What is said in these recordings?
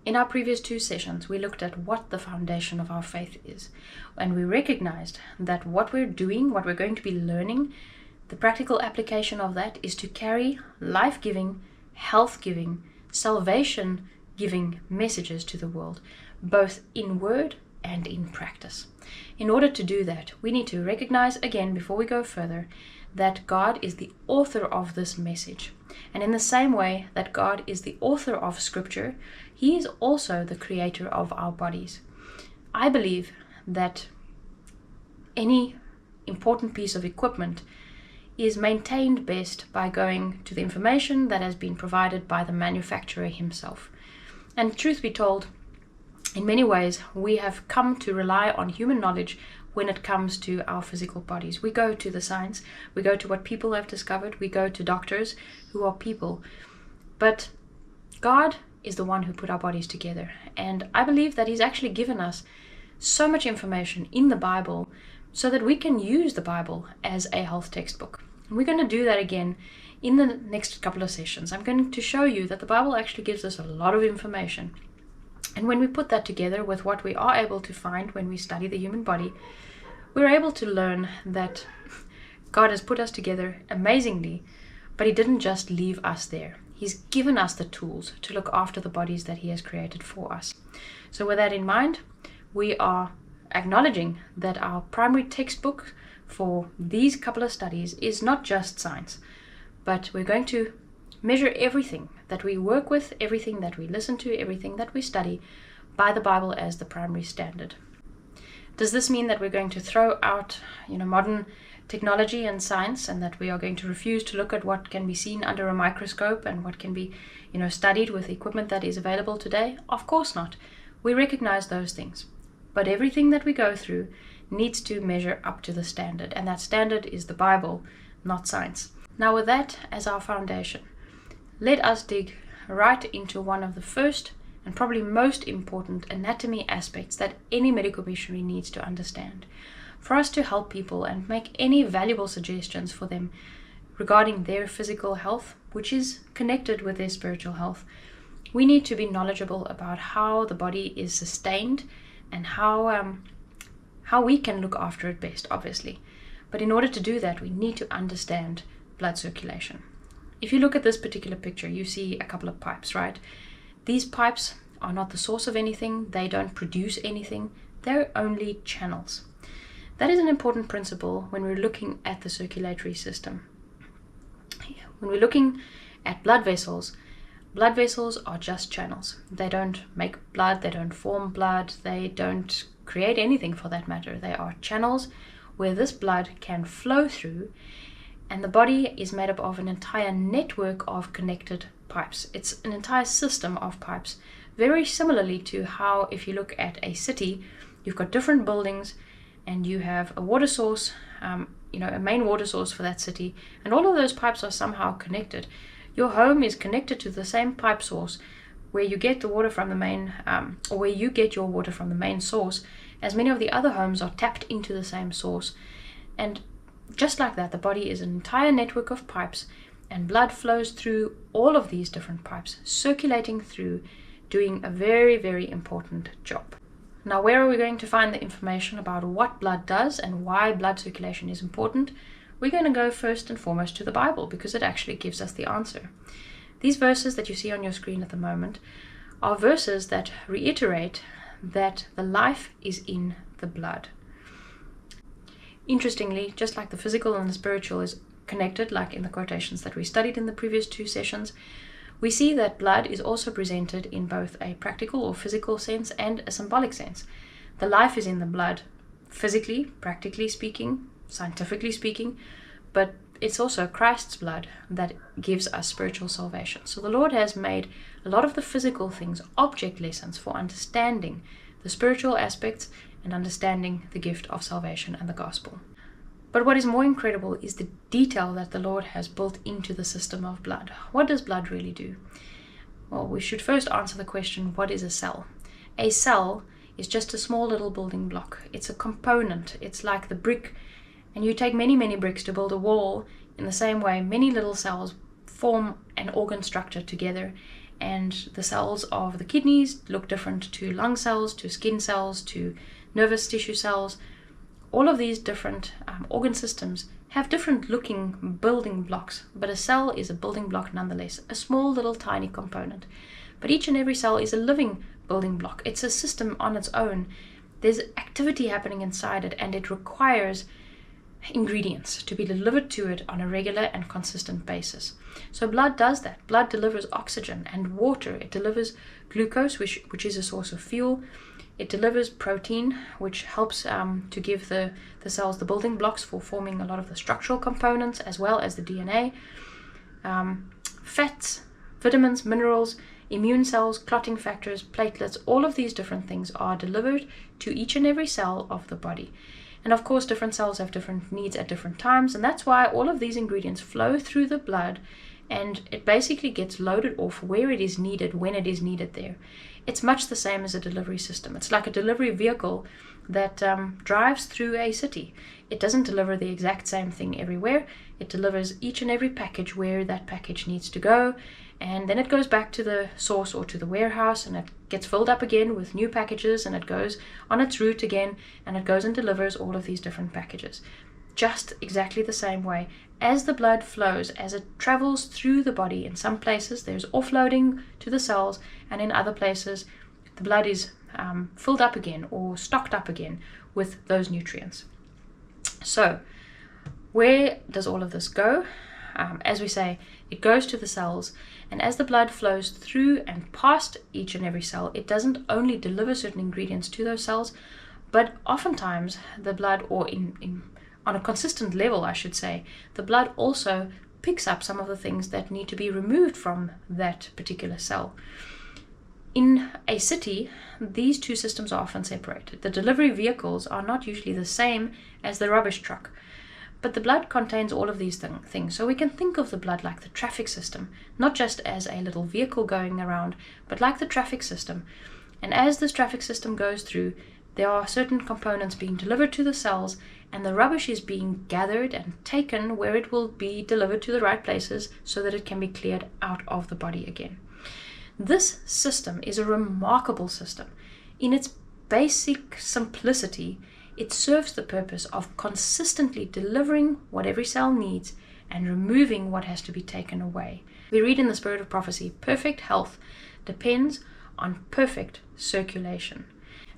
In our previous 2 sessions, we looked at what the foundation of our faith is, and we recognized that what we're doing, what we're going to be learning, the practical application of that is to carry life-giving, health-giving, salvation-giving messages to the world, both in word and in practice. In order to do that, we need to recognize again, before we go further, that God is the author of this message. And in the same way that God is the author of Scripture, He is also the creator of our bodies. I believe that any important piece of equipment is maintained best by going to the information that has been provided by the manufacturer himself. And truth be told, in many ways, we have come to rely on human knowledge when it comes to our physical bodies. We go to the science, we go to what people have discovered, we go to doctors who are people. But God is the one who put our bodies together. And I believe that He's actually given us so much information in the Bible so that we can use the Bible as a health textbook. And we're going to do that again in the next couple of sessions. I'm going to show you that the Bible actually gives us a lot of information. And when we put that together with what we are able to find when we study the human body, we're able to learn that God has put us together amazingly, but He didn't just leave us there. He's given us the tools to look after the bodies that He has created for us. So with that in mind, we are acknowledging that our primary textbook for these couple of studies is not just science, but we're going to measure everything that we work with, everything that we listen to, everything that we study by the Bible as the primary standard. Does this mean that we're going to throw out, modern technology and science, and that we are going to refuse to look at what can be seen under a microscope and what can be, studied with the equipment that is available today? Of course not. We recognize those things. But everything that we go through needs to measure up to the standard, and that standard is the Bible, not science. Now, with that as our foundation, let us dig right into one of the first and probably most important anatomy aspects that any medical missionary needs to understand. For us to help people and make any valuable suggestions for them regarding their physical health, which is connected with their spiritual health, we need to be knowledgeable about how the body is sustained and how we can look after it best, obviously. But in order to do that, we need to understand blood circulation. If you look at this particular picture, you see a couple of pipes, right? These pipes are not the source of anything. They don't produce anything. They're only channels. That is an important principle when we're looking at the circulatory system. When we're looking at blood vessels are just channels. They don't make blood, they don't form blood, they don't create anything for that matter. They are channels where this blood can flow through, and the body is made up of an entire network of connected pipes. It's an entire system of pipes, very similarly to how, if you look at a city, you've got different buildings and you have a water source, a main water source for that city, and all of those pipes are somehow connected. Your home is connected to the same pipe source where you get the water from the main, or where you get your water from the main source, as many of the other homes are tapped into the same source. And just like that, the body is an entire network of pipes, and blood flows through all of these different pipes, circulating through, doing a very, very important job. Now, where are we going to find the information about what blood does and why blood circulation is important? We're going to go first and foremost to the Bible, because it actually gives us the answer. These verses that you see on your screen at the moment are verses that reiterate that the life is in the blood. Interestingly, just like the physical and the spiritual is connected, like in the quotations that we studied in the previous 2 sessions, we see that blood is also presented in both a practical or physical sense and a symbolic sense. The life is in the blood, physically, practically speaking, scientifically speaking, but it's also Christ's blood that gives us spiritual salvation. So the Lord has made a lot of the physical things object lessons for understanding the spiritual aspects and understanding the gift of salvation and the gospel. But what is more incredible is the detail that the Lord has built into the system of blood. What does blood really do? Well, we should first answer the question, what is a cell? A cell is just a small little building block. It's a component. It's like the brick, and you take many, many bricks to build a wall. In the same way, many little cells form an organ structure together, and the cells of the kidneys look different to lung cells, to skin cells, to nervous tissue cells. All of these different organ systems have different looking building blocks, but a cell is a building block nonetheless, a small little tiny component. But each and every cell is a living building block. It's a system on its own. There's activity happening inside it, and it requires ingredients to be delivered to it on a regular and consistent basis. So blood does that. Blood delivers oxygen and water. It delivers glucose, which is a source of fuel. It delivers protein, which helps to give the cells the building blocks for forming a lot of the structural components, as well as the DNA. Fats, vitamins, minerals, immune cells, clotting factors, platelets, all of these different things are delivered to each and every cell of the body. And of course, different cells have different needs at different times, and that's why all of these ingredients flow through the blood, and it basically gets loaded off where it is needed, when it is needed there. It's much the same as a delivery system. It's like a delivery vehicle that drives through a city. It doesn't deliver the exact same thing everywhere. It delivers each and every package where that package needs to go, and then it goes back to the source or to the warehouse, and it gets filled up again with new packages, and it goes on its route again, and it goes and delivers all of these different packages. Just exactly the same way. As the blood flows, as it travels through the body, in some places there's offloading to the cells, and in other places the blood is filled up again or stocked up again with those nutrients. So where does all of this go? As we say, it goes to the cells, and as the blood flows through and past each and every cell, it doesn't only deliver certain ingredients to those cells, but oftentimes the blood, or on a consistent level, I should say, the blood also picks up some of the things that need to be removed from that particular cell. In a city, these two systems are often separated. The delivery vehicles are not usually the same as the rubbish truck, but the blood contains all of these things. So we can think of the blood like the traffic system, not just as a little vehicle going around, but like the traffic system. And as this traffic system goes through, there are certain components being delivered to the cells, and the rubbish is being gathered and taken where it will be delivered to the right places so that it can be cleared out of the body again. This system is a remarkable system. In its basic simplicity, it serves the purpose of consistently delivering what every cell needs and removing what has to be taken away. We read in the Spirit of Prophecy, perfect health depends on perfect circulation.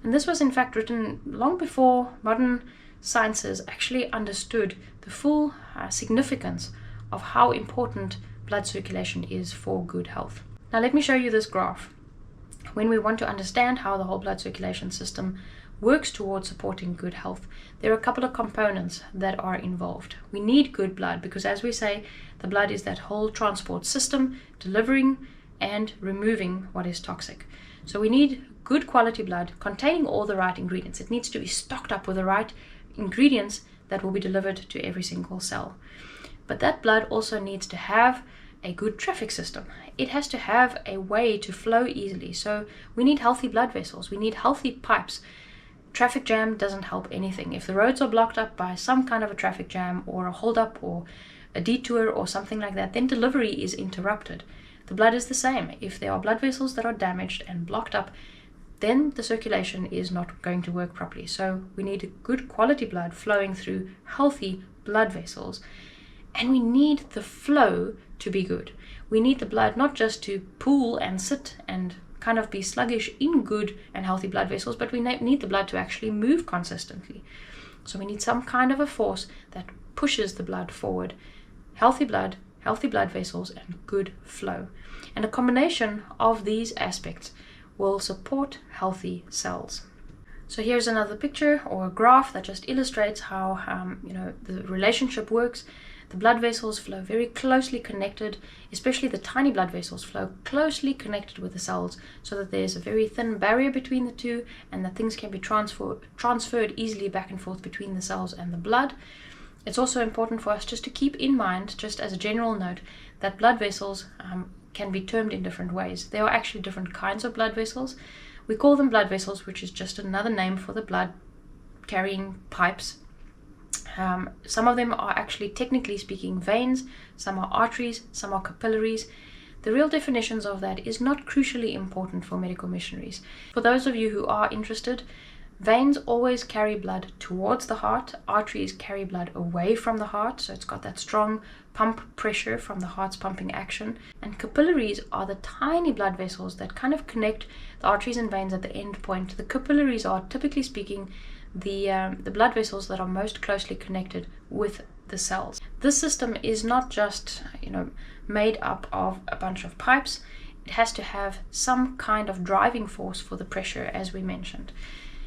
And this was in fact written long before modern sciences actually understood the full significance of how important blood circulation is for good health. Now let me show you this graph. When we want to understand how the whole blood circulation system works towards supporting good health, there are a couple of components that are involved. We need good blood because, as we say, the blood is that whole transport system delivering and removing what is toxic. So we need good quality blood containing all the right ingredients. It needs to be stocked up with the right ingredients that will be delivered to every single cell. But that blood also needs to have a good traffic system. It has to have a way to flow easily. So we need healthy blood vessels. We need healthy pipes. Traffic jam doesn't help anything. If the roads are blocked up by some kind of a traffic jam or a holdup or a detour or something like that, then delivery is interrupted. The blood is the same. If there are blood vessels that are damaged and blocked up, then the circulation is not going to work properly. So we need good quality blood flowing through healthy blood vessels. And we need the flow to be good. We need the blood not just to pool and sit and kind of be sluggish in good and healthy blood vessels, but we need the blood to actually move consistently. So we need some kind of a force that pushes the blood forward. Healthy blood vessels, and good flow. And a combination of these aspects will support healthy cells. So here's another picture or a graph that just illustrates how the relationship works. The blood vessels flow very closely connected, especially the tiny blood vessels flow closely connected with the cells so that there's a very thin barrier between the two and that things can be transferred easily back and forth between the cells and the blood. It's also important for us just to keep in mind, just as a general note, that blood vessels can be termed in different ways. There are actually different kinds of blood vessels. We call them blood vessels, which is just another name for the blood carrying pipes. Some of them are actually, technically speaking, veins, some are arteries, some are capillaries. the real definitions of that is not crucially important for medical missionaries. For those of you who are interested, veins always carry blood towards the heart, arteries carry blood away from the heart, so it's got that strong pump pressure from the heart's pumping action, and capillaries are the tiny blood vessels that kind of connect the arteries and veins at the end point. The capillaries are, typically speaking, the blood vessels that are most closely connected with the cells. This system is not just, made up of a bunch of pipes. It has to have some kind of driving force for the pressure, as we mentioned.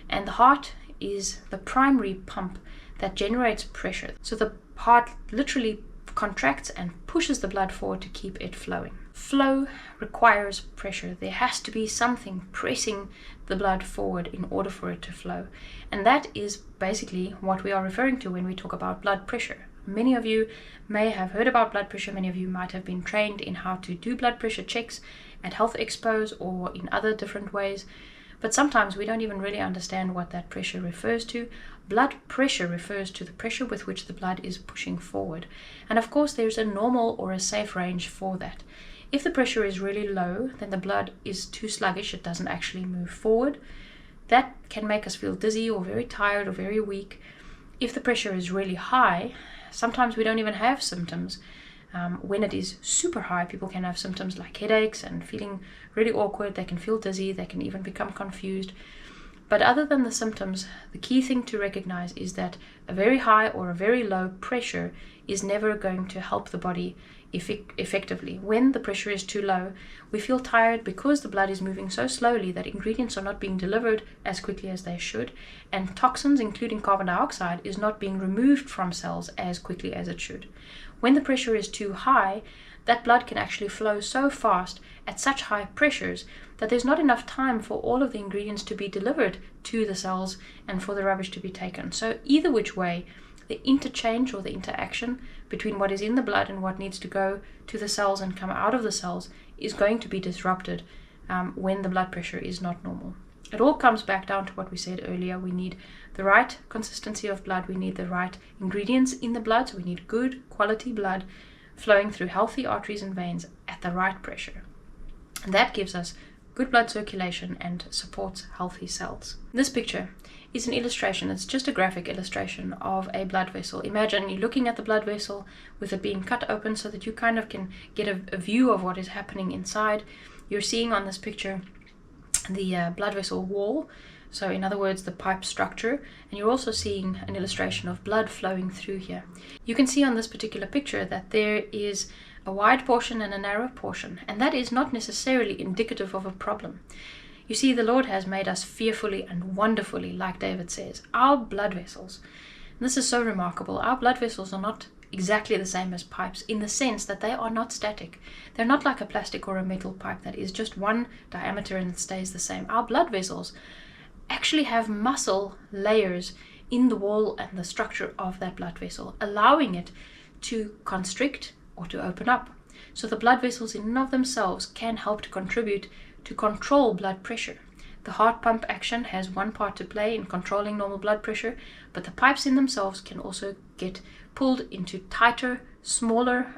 And the heart is the primary pump that generates pressure. So the heart literally contracts and pushes the blood forward to keep it flowing. Flow requires pressure. There has to be something pressing the blood forward in order for it to flow. And that is basically what we are referring to when we talk about blood pressure. Many of you may have heard about blood pressure. Many of you might have been trained in how to do blood pressure checks at health expos or in other different ways. But sometimes we don't even really understand what that pressure refers to. Blood pressure refers to the pressure with which the blood is pushing forward. And of course, there's a normal or a safe range for that. If the pressure is really low, then the blood is too sluggish, it doesn't actually move forward. That can make us feel dizzy or very tired or very weak. If the pressure is really high, sometimes we don't even have symptoms. When it is super high, people can have symptoms like headaches and feeling really awkward. They can feel dizzy. They can even become confused. But other than the symptoms, the key thing to recognize is that a very high or a very low pressure is never going to help the body effectively. When the pressure is too low, we feel tired because the blood is moving so slowly that ingredients are not being delivered as quickly as they should, and toxins, including carbon dioxide, is not being removed from cells as quickly as it should. When the pressure is too high, that blood can actually flow so fast at such high pressures that there's not enough time for all of the ingredients to be delivered to the cells and for the rubbish to be taken. So either which way, the interchange or the interaction between what is in the blood and what needs to go to the cells and come out of the cells is going to be disrupted when the blood pressure is not normal. It all comes back down to what we said earlier. We need the right consistency of blood. We need the right ingredients in the blood. So we need good quality blood flowing through healthy arteries and veins at the right pressure. And that gives us good blood circulation and supports healthy cells. This picture is an illustration. It's just a graphic illustration of a blood vessel. Imagine you're looking at the blood vessel with it being cut open so that you kind of can get a view of what is happening inside. You're seeing on this picture the blood vessel wall, so in other words the pipe structure, and you're also seeing an illustration of blood flowing through here. You can see on this particular picture that there is a wide portion and a narrow portion, and that is not necessarily indicative of a problem. You see, the Lord has made us fearfully and wonderfully, like David says. Our blood vessels, and this is so remarkable, our blood vessels are not exactly the same as pipes in the sense that they are not static. They're not like a plastic or a metal pipe that is just one diameter and it stays the same. Our blood vessels actually have muscle layers in the wall and the structure of that blood vessel, allowing it to constrict or to open up. So the blood vessels in and of themselves can help to contribute to control blood pressure. The heart pump action has one part to play in controlling normal blood pressure, but the pipes in themselves can also get pulled into tighter, smaller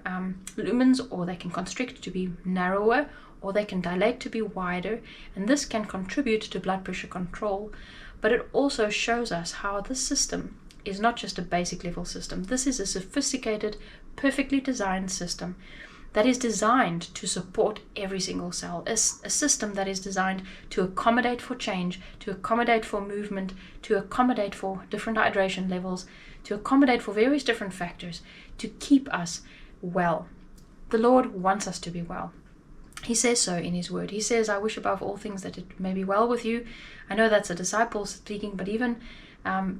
lumens, or they can constrict to be narrower, or they can dilate to be wider, and this can contribute to blood pressure control. But it also shows us how this system is not just a basic level system. This is a sophisticated, perfectly designed system that is designed to support every single cell, a system that is designed to accommodate for change, to accommodate for movement, to accommodate for different hydration levels, to accommodate for various different factors, to keep us well. The Lord wants us to be well. He says so in his word. He says, I wish above all things that it may be well with you. I know that's a disciple speaking, but even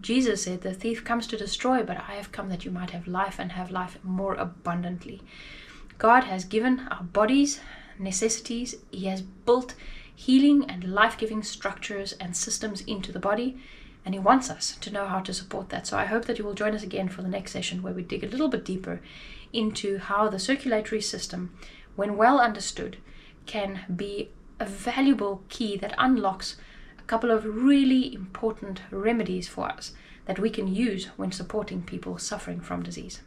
Jesus said, the thief comes to destroy, but I have come that you might have life and have life more abundantly. God has given our bodies necessities. He has built healing and life-giving structures and systems into the body, and he wants us to know how to support that. So I hope that you will join us again for the next session where we dig a little bit deeper into how the circulatory system, when well understood, can be a valuable key that unlocks a couple of really important remedies for us that we can use when supporting people suffering from disease.